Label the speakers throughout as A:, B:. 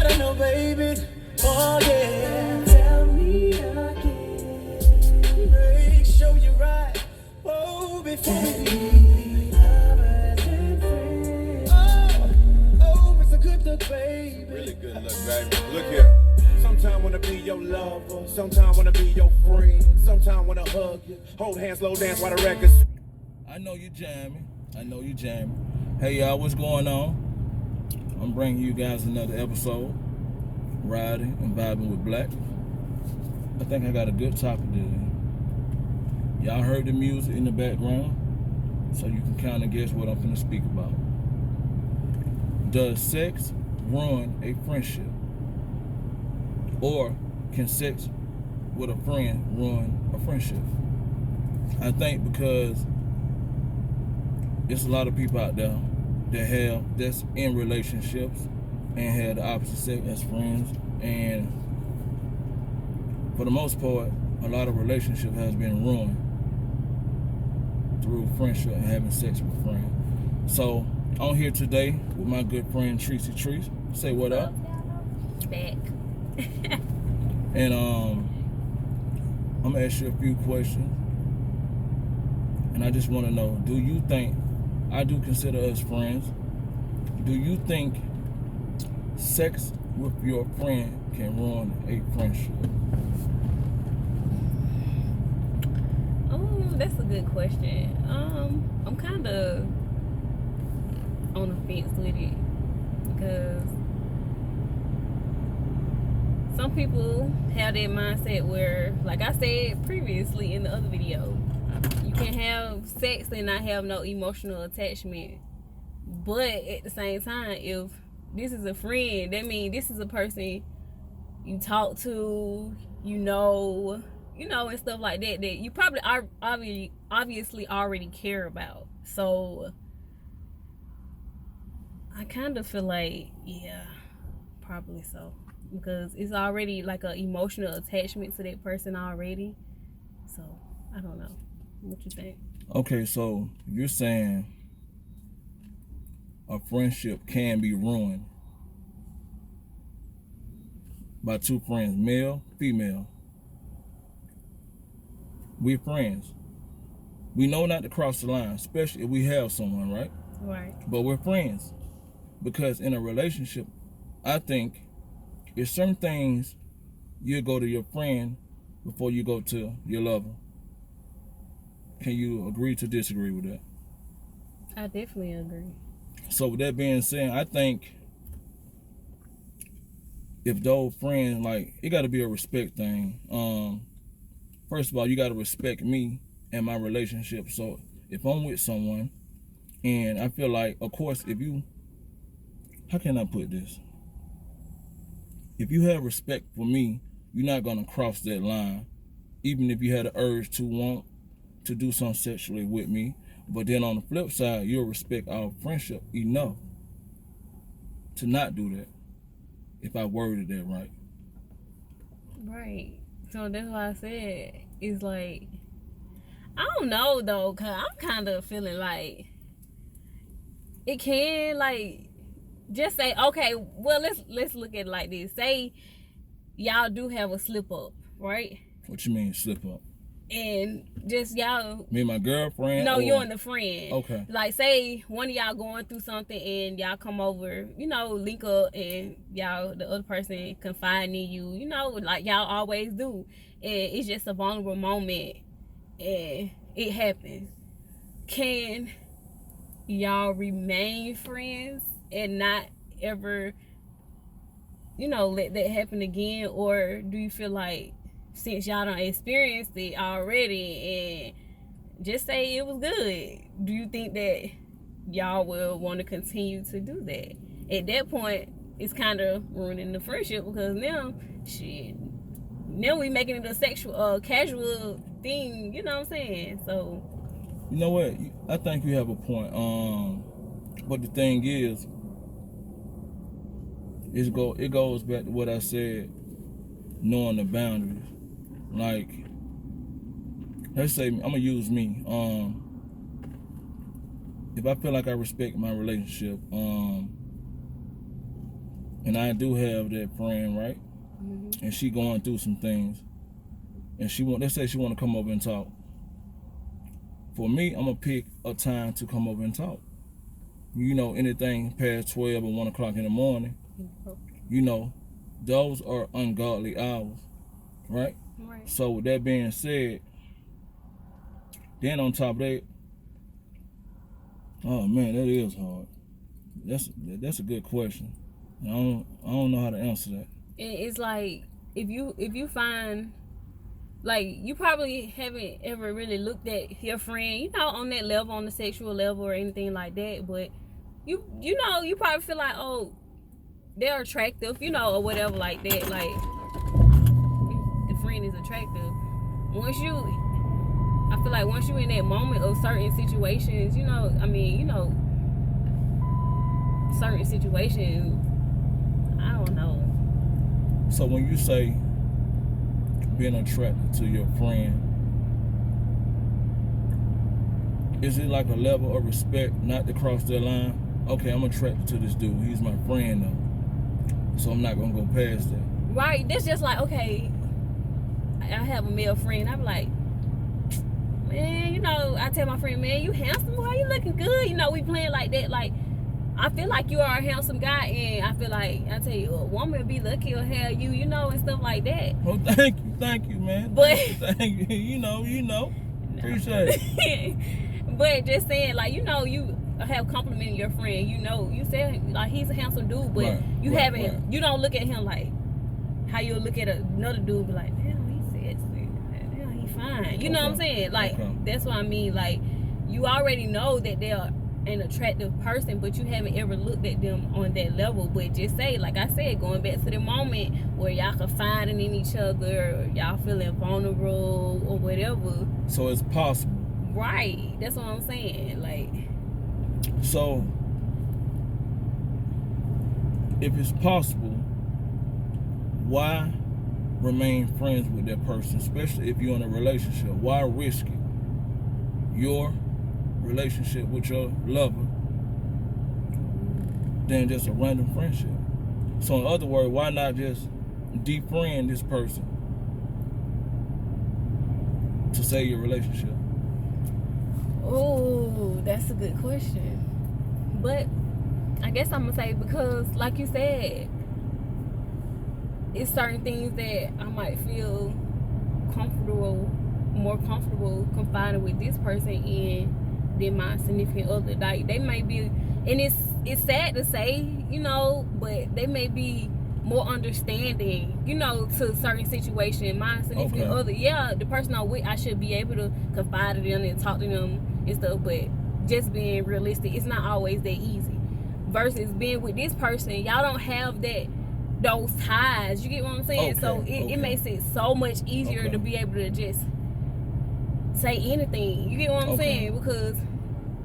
A: gotta know, baby. Oh yeah. Tell me again. Make sure you're right. Oh, before we be lovers and friends. Oh, it's a good look, baby.
B: Really good look, baby. Look here. Sometimes wanna be your lover, sometimes wanna be your friend, sometimes wanna hug you, hold hands, slow dance while the records. I know you jamming. Hey y'all, what's going on? I'm bringing you guys another episode, Riding and Vibing with Black. I think I got a good topic today. Y'all heard the music in the background, so you can kind of guess what I'm finna speak about. Does sex ruin a friendship? Or can sex with a friend ruin a friendship? I think because there's a lot of people out there that's in relationships and have the opposite sex as friends, and for the most part, a lot of relationship has been ruined through friendship and having sex with friends. So I'm here today with my good friend Tracy. Say what up?
C: Back.
B: And I'm gonna ask you a few questions, and I just want to know: do you think, I do consider us friends, do you think sex with your friend can ruin a friendship?
C: Oh, that's a good question. I'm kind of on the fence with it because some people have that mindset where, like I said previously in the other video, you can have sex and not have no emotional attachment. But at the same time, if this is a friend, that means this is a person you talk to, and stuff like that you probably are obviously already care about. So I kind of feel like, yeah, probably so. Because it's already like an emotional attachment to that person already. So, I don't know. What you think?
B: Okay, so you're saying a friendship can be ruined by two friends, male, female. We're friends. We know not to cross the line, especially if we have someone, right?
C: Right.
B: But we're friends. Because in a relationship, I think if certain things, you go to your friend before you go to your lover. Can you agree to disagree with that?
C: I definitely agree.
B: So with that being said, I think if those friends, like, it got to be a respect thing. First of all, you got to respect me and my relationship. So if I'm with someone and I feel like, of course, how can I put this? If you have respect for me, you're not going to cross that line. Even if you had an urge to want to do something sexually with me. But then on the flip side, you'll respect our friendship enough to not do that. If I worded that right.
C: Right. So that's why I said, it's like, I don't know though, because I'm kind of feeling like it can, like, just say, okay, well, let's look at it like this. Say y'all do have a slip up, right?
B: What you mean slip up?
C: And just y'all,
B: me and my girlfriend?
C: No, you and the friend.
B: Okay.
C: Like, say one of y'all going through something and y'all come over, link up, and y'all, the other person confiding in you, like y'all always do. And it's just a vulnerable moment and it happens. Can y'all remain friends and not ever, let that happen again? Or do you feel like, since y'all done experienced it already and just say it was good, do you think that y'all will want to continue to do that? At that point, it's kind of ruining the friendship, because now we making it a sexual, casual thing, you know what I'm saying? So,
B: you know what? I think you have a point. But the thing is, it goes back to what I said, knowing the boundaries. Like, let's say, I'm gonna use me. If I feel like I respect my relationship, and I do have that friend, right?
C: Mm-hmm.
B: And she going through some things, and let's say she want to come over and talk. For me, I'm gonna pick a time to come over and talk. You know, anything past 12 or 1 o'clock in the morning, you know, those are ungodly hours, right?
C: Right.
B: So with that being said, then on top of that, oh man, that is hard. That's a good question. I don't know how to answer that.
C: And it's like if you find, like, you probably haven't ever really looked at your friend, you know, on that level, on the sexual level or anything like that, but you know, you probably feel like, oh, they're attractive, you know, or whatever like that. Like, the friend is attractive. I feel like once you in that moment of certain situations, you know, I mean, you know, certain situations, I don't know.
B: So when you say being attracted to your friend, is it like a level of respect not to cross that line? Okay, I'm attracted to this dude. He's my friend though, so I'm not gonna go past that.
C: Right. That's just like, okay, I have a male friend. I'm like, man, you know, I tell my friend, man, you handsome, boy, you looking good. You know, we playing like that. Like, I feel like you are a handsome guy, and I feel like, I tell you, a woman would be lucky to have you, you know, and stuff like that.
B: Well, thank you, man.
C: But
B: thank you, you know, appreciate it.
C: But just saying, like, you know, you have complimented your friend. You know, you said like he's a handsome dude, but you haven't. You don't look at him like how you'll look at another dude, be like, damn, he's sexy, damn, he fine. You know what I'm saying? Like, that's what I mean. Like, you already know that they're an attractive person, but you haven't ever looked at them on that level. But just say, like I said, going back to the moment where y'all confiding in each other, or y'all feeling vulnerable or whatever.
B: So it's possible.
C: Right. That's what I'm saying. Like,
B: so if it's possible, why remain friends with that person, especially if you're in a relationship? Why risk it? Your relationship with your lover than just a random friendship. So in other words, why not just defriend this person to save your relationship?
C: oh, that's a good question. But I guess I'm gonna say, because like you said, it's certain things that I might feel more comfortable confiding with this person in than my significant other. Like, they may be, and it's sad to say, you know, but they may be more understanding, you know, to certain situations. My significant other, yeah, the person I'm with, I should be able to confide in them and talk to them and stuff, but just being realistic, it's not always that easy. Versus being with this person, y'all don't have those ties. You get what I'm saying? So it makes it so much easier to be able to just say anything. You get what I'm saying? Because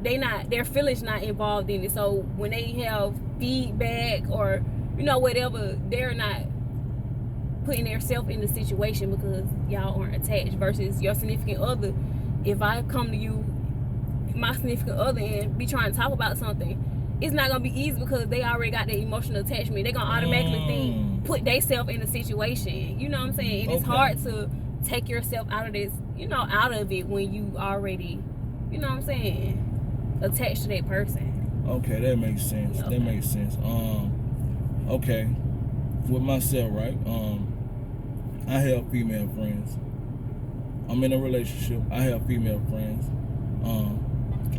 C: their feelings not involved in it. So when they have feedback or, you know, whatever, they're not putting themselves in the situation because y'all aren't attached. Versus your significant other, if I come to you, my significant other, and be trying to talk about something, it's not gonna be easy because they already got that emotional attachment. They're gonna automatically put themselves in the situation. You know what I'm saying? And it's hard to take yourself out of this, you know, out of it when you already, you know what I'm saying, attached to that person.
B: Okay, that makes sense. That makes sense. Okay, with myself, right? I have female friends. I'm in a relationship. I have female friends.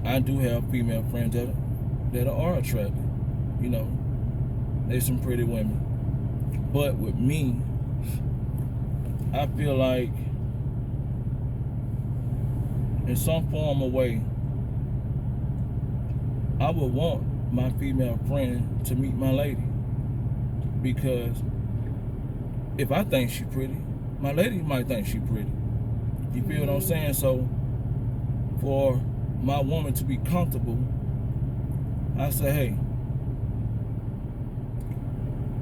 B: I do have female friends that are attractive. You know, they some pretty women. But with me, I feel like in some form or way, I would want my female friend to meet my lady. Because if I think she's pretty, my lady might think she's pretty. You feel what I'm saying? So for my woman to be comfortable, I say, hey,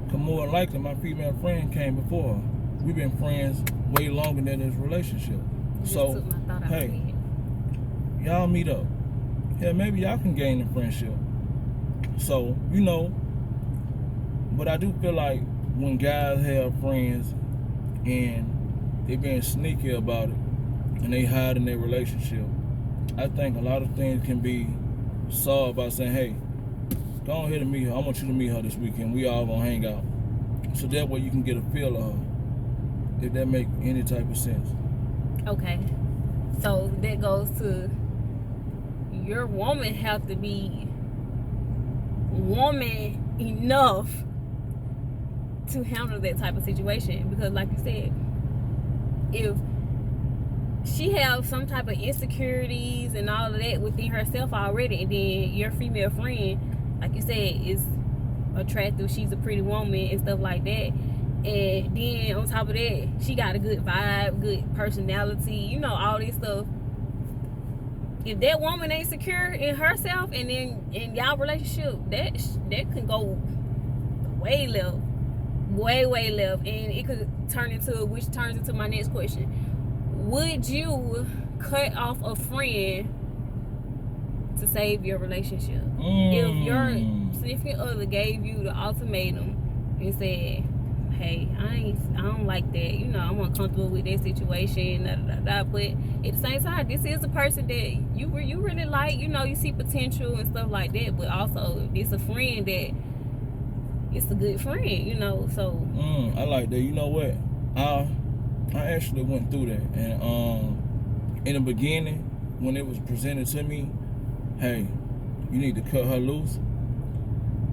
B: because more than likely my female friend came before her. We've been friends way longer than this relationship. So, hey, y'all meet up. Yeah, maybe y'all can gain a friendship. So, you know, But I do feel like when guys have friends and they being sneaky about it and they hide in their relationship, I think a lot of things can be solved by saying, hey, go ahead and meet her. I want you to meet her this weekend. We all gonna hang out. So that way you can get a feel of her, if that make any type of sense.
C: Okay. So that goes to your woman have to be woman enough to handle that type of situation, because like you said, if she have some type of insecurities and all of that within herself already, and then your female friend, like you said, is attractive, she's a pretty woman and stuff like that, and then on top of that, she got a good vibe, good personality, you know, all this stuff. If that woman ain't secure in herself, and then in y'all relationship, that can go way left, way left, and it could turn into, which turns into my next question: would you cut off a friend to save your relationship? If your significant other gave you the ultimatum and said, hey, I don't like that, you know, I'm uncomfortable with that situation, but at the same time, this is a person that you really like, you know, you see potential and stuff like that, but also it's a friend that it's a good friend, you know, so
B: I like that. You know what, I actually went through that, and in the beginning when it was presented to me, hey, you need to cut her loose,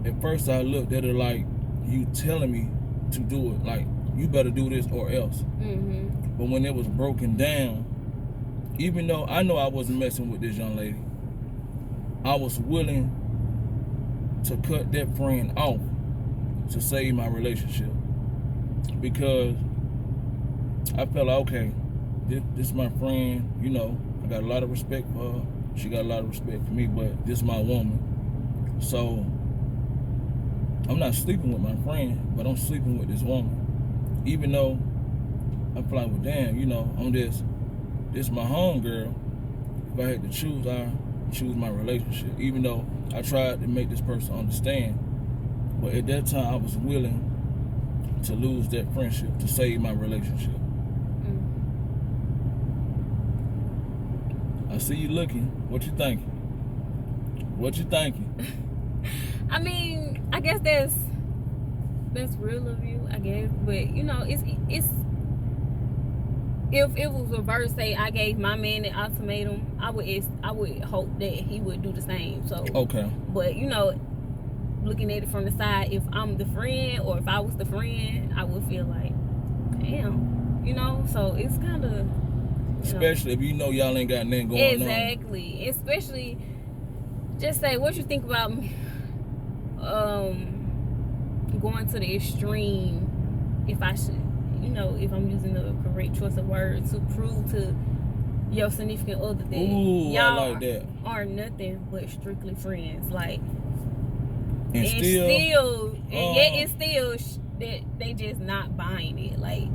B: at first I looked at it like you telling me to do it, like you better do this or else. But when it was broken down, even though I know I wasn't messing with this young lady, I was willing to cut that friend off to save my relationship, because I felt like, okay, this is my friend, you know, I got a lot of respect for her, she got a lot of respect for me, but this is my woman. So I'm not sleeping with my friend, but I'm sleeping with this woman. Even though I feel like, well, damn, you know, I'm this my home girl. If I had to choose, I choose my relationship. Even though I tried to make this person understand, but at that time I was willing to lose that friendship to save my relationship. I see you looking. What you thinking? What you thinking?
C: I mean, I guess that's real of you, I guess. But you know, it's if it was reverse, say I gave my man an ultimatum, I would hope that he would do the same. So
B: okay.
C: But you know, looking at it from the side, if I'm the friend or if I was the friend, I would feel like, damn, you know. So it's kind of,
B: especially if you know y'all ain't got nothing going on.
C: Exactly. Especially, just say what you think about going to the extreme, if I should, you know, if I'm using the correct choice of words, to prove to your significant other that y'all
B: like that.
C: Are nothing but strictly friends, like,
B: and
C: still yet it's still that they just not buying it. Like,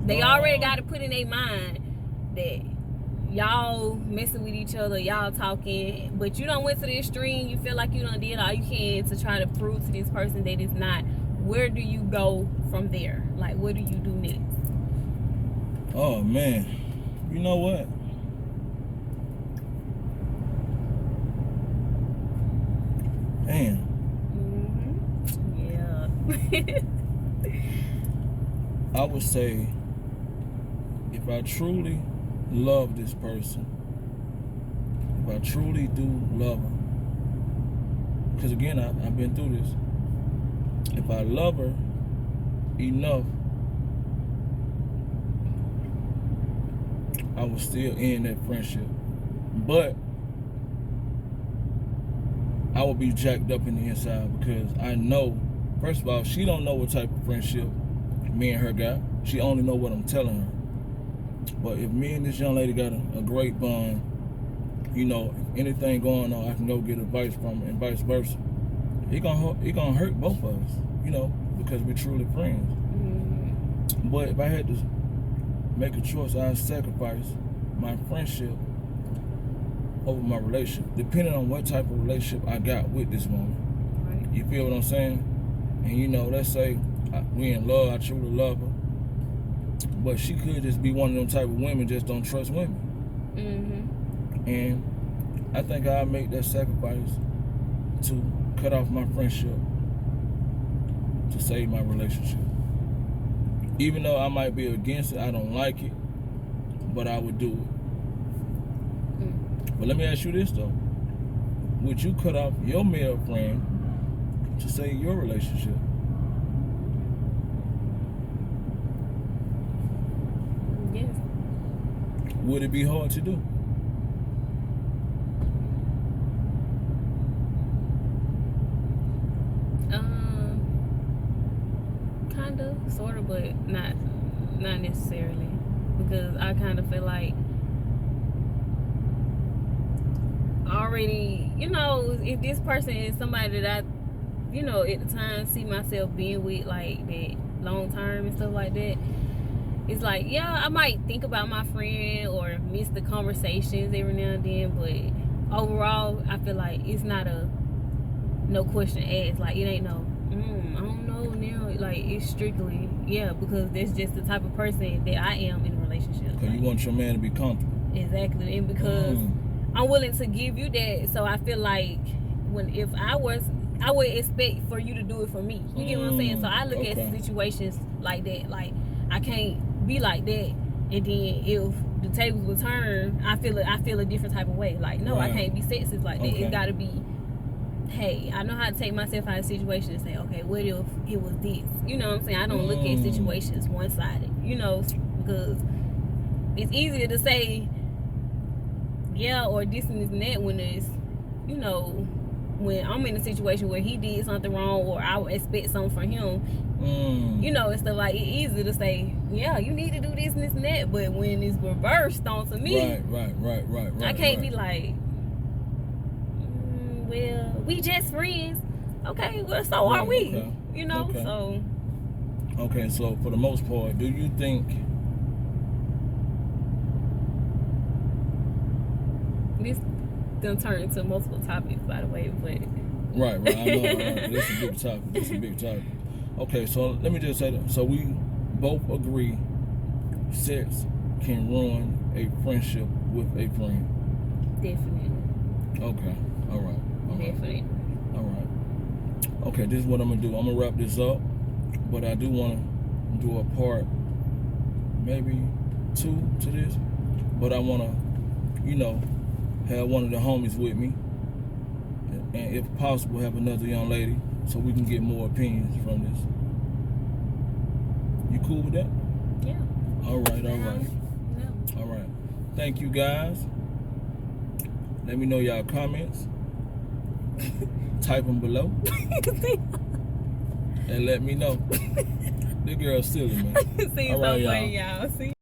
C: they already got to put in their mind that y'all messing with each other, y'all talking, but you done went to the extreme. You feel like you done did all you can to try to prove to this person that it's not. Where do you go from there? Like, what do you do next?
B: Oh man, you know what? Damn.
C: Yeah.
B: I would say, if I truly love this person, if I truly do love her, because again, I've been through this. If I love her enough, I will still end that friendship. But I will be jacked up in the inside, because I know, first of all, she don't know what type of friendship me and her got. She only know what I'm telling her. But if me and this young lady got a great bond, you know, if anything going on, I can go get advice from her, and vice versa. It gonna hurt both of us, you know, because we're truly friends. But if I had to make a choice, I'd sacrifice my friendship over my relationship, depending on what type of relationship I got with this woman.
C: Right.
B: You feel what I'm saying? And you know, let's say we in love, I truly love her, but she could just be one of them type of women just don't trust women.
C: Mm-hmm.
B: And I think I'll make that sacrifice to cut off my friendship to save my relationship. Even though I might be against it, I don't like it, but I would do it. But let me ask you this though. Would you cut off your male friend to save your relationship?
C: Yes.
B: Would it be hard to do?
C: Kinda, sorta, but not necessarily, because I kind of feel like already, you know, if this person is somebody that I, you know, at the time see myself being with, like that long term and stuff like that, it's like, yeah, I might think about my friend or miss the conversations every now and then, but overall I feel like it's not a no question asked. Like, it ain't no I don't know now. Like, it's strictly, yeah, because that's just the type of person that I am in a relationship.
B: Because you want your man to be comfortable.
C: Exactly. And because I'm willing to give you that, so I feel like if I would expect for you to do it for me. You get what I'm saying? So I look at situations like that. Like, I can't be like that, and then if the tables would turn, I feel a different type of way. Like, no, I can't be sexist like that. It's got to be, hey, I know how to take myself out of a situation and say, okay, what if it was this? You know what I'm saying? I don't look at situations one-sided, you know, because it's easier to say, yeah, or this and this and that when it's, you know, when I'm in a situation where he did something wrong or I would expect something from him, you know, it's stuff like, it's easy to say, yeah, you need to do this and this and that, but when it's reversed onto me,
B: right,
C: I can't be like, well, we just friends. Okay, well, so are we.
B: Okay.
C: You know, so.
B: Okay, so for the most part, do you think
C: this gonna turn into multiple topics, by the way, but.
B: Right, I know. This is a big topic. Okay, so let me just say that. So we both agree sex can ruin a friendship with a friend.
C: Definitely.
B: Okay, all right.
C: Definitely.
B: All right. Okay, this is what I'm gonna do. I'm gonna wrap this up, but I do want to do a part, maybe 2 to this. But I want to, you know, have one of the homies with me, and if possible, have another young lady, so we can get more opinions from this. You cool with that?
C: Yeah.
B: All right.
C: No.
B: All right. Thank you, guys. Let me know y'all comments. Type them below. And let me know. This girl's silly, man.
C: See,
B: all right,
C: so funny, y'all. See.